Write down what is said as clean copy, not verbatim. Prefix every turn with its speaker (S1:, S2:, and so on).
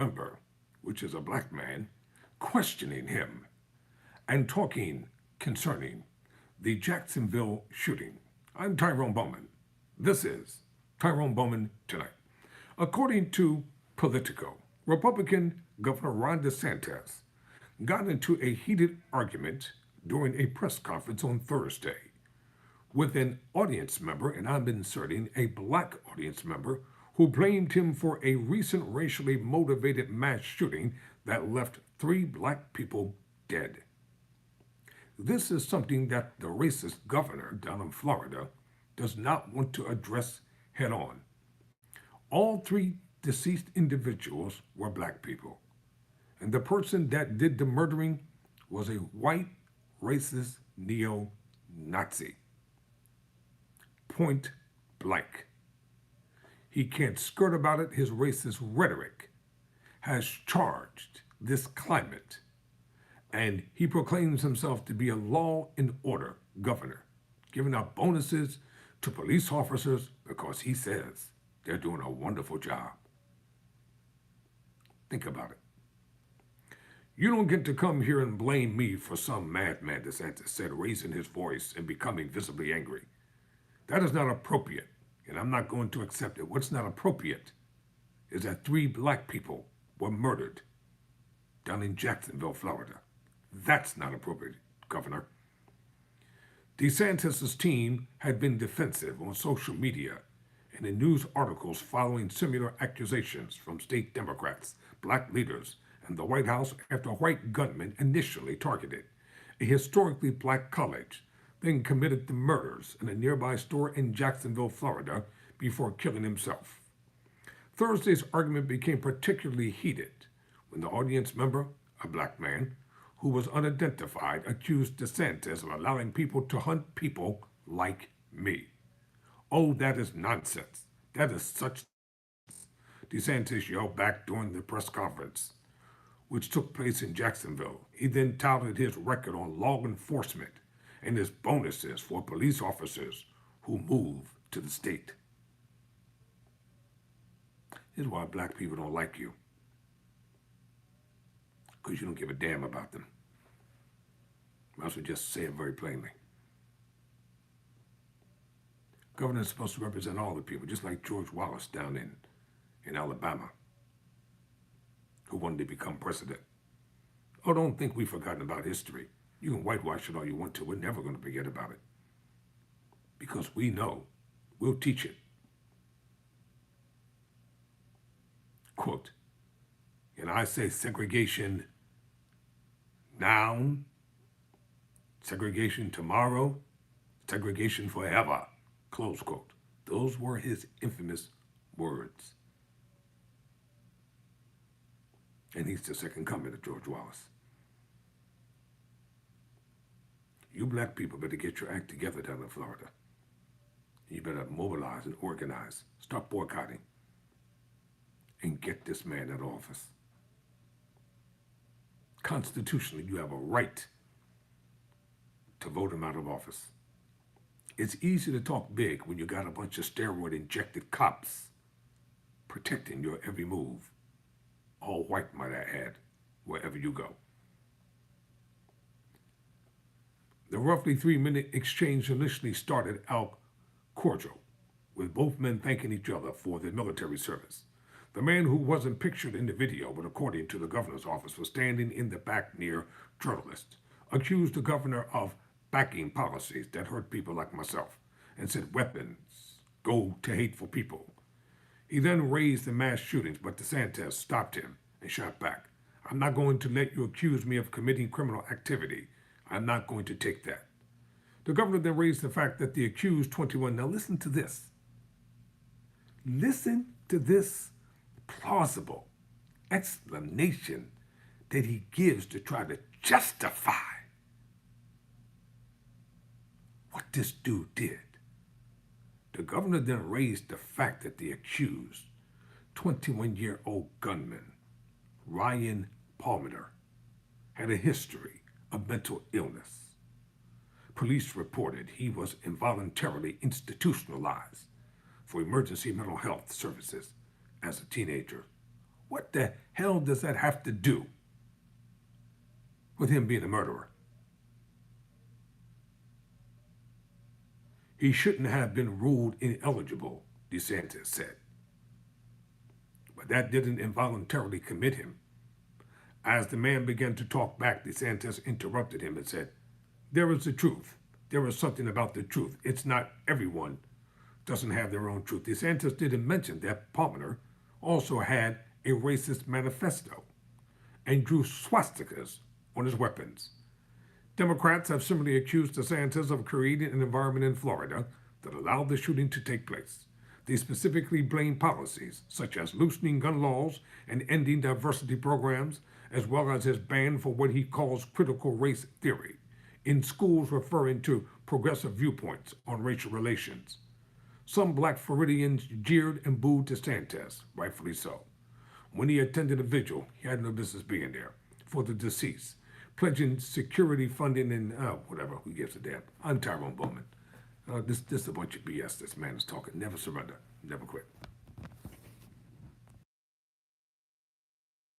S1: member, which is a black man, questioning him and talking concerning the Jacksonville shooting. I'm Tyrone Bowman. This is Tyrone Bowman Tonight. According to Politico, Republican Governor Ron DeSantis got into a heated argument during a press conference on Thursday with an audience member, and I'm inserting a black audience member, who blamed him for a recent racially motivated mass shooting that left 3 black people dead. This is something that the racist governor down in Florida does not want to address head on. All 3 deceased individuals were black people, and the person that did the murdering was a white racist neo-Nazi. Point blank. He can't skirt about it. His racist rhetoric has charged this climate, and he proclaims himself to be a law and order governor, giving out bonuses to police officers because he says they're doing a wonderful job. Think about it. You don't get to come here and blame me for some madman, DeSantis said, raising his voice and becoming visibly angry. That is not appropriate, and I'm not going to accept it. What's not appropriate is that 3 black people were murdered down in Jacksonville, Florida. That's not appropriate, Governor. DeSantis' team had been defensive on social media and in news articles following similar accusations from state Democrats, black leaders, and the White House after a white gunman initially targeted a historically black college, then committed the murders in a nearby store in Jacksonville, Florida, before killing himself. Thursday's argument became particularly heated when the audience member, a black man, who was unidentified, accused DeSantis of allowing people to hunt people like me. Oh, that is nonsense. That is such. DeSantis yelled back during the press conference, which took place in Jacksonville. He then touted his record on law enforcement and his bonuses for police officers who move to the state. Here's why black people don't like you. Because you don't give a damn about them. Might as well just say it very plainly. Governor is supposed to represent all the people, just like George Wallace down in Alabama, who wanted to become president. Oh, don't think we've forgotten about history. You can whitewash it all you want to. We're never going to forget about it. Because we know. We'll teach it. Quote, and I say segregation now, segregation tomorrow, segregation forever, close quote. Those were his infamous words. And he's the second coming of George Wallace. You black people better get your act together down in Florida. You better mobilize and organize. Stop boycotting. And get this man out of office. Constitutionally, you have a right to vote him out of office. It's easy to talk big when you got a bunch of steroid-injected cops protecting your every move. All white, might I add, wherever you go. The roughly 3-minute exchange initially started out cordial, with both men thanking each other for their military service. The man who wasn't pictured in the video, but according to the governor's office, was standing in the back near journalists, accused the governor of backing policies that hurt people like myself, and said weapons go to hateful people. He then raised the mass shootings, but DeSantis stopped him and shot back. I'm not going to let you accuse me of committing criminal activity. I'm not going to take that. The governor then raised the fact that the accused 21, now listen to this. Listen to this plausible explanation that he gives to try to justify what this dude did. The governor then raised the fact that the accused, 21-year-old gunman, Ryan Palmer, had a history of mental illness. Police reported he was involuntarily institutionalized for emergency mental health services as a teenager, What the hell does that have to do with him being a murderer? He shouldn't have been ruled ineligible, DeSantis said. But that didn't involuntarily commit him. As the man began to talk back, DeSantis interrupted him and said, "There is the truth. There is something about the truth. It's not everyone doesn't have their own truth." DeSantis didn't mention that Palmer also had a racist manifesto and drew swastikas on his weapons. Democrats have similarly accused DeSantis of creating an environment in Florida that allowed the shooting to take place. They specifically blame policies such as loosening gun laws and ending diversity programs, as well as his ban for what he calls critical race theory in schools, referring to progressive viewpoints on racial relations. Some black Floridians jeered and booed DeSantis, rightfully so. When he attended a vigil, he had no business being there, for the deceased, pledging security funding and whatever, who gives a damn. I'm Tyrone Bowman. This is a bunch of BS this man is talking. Never surrender, never quit.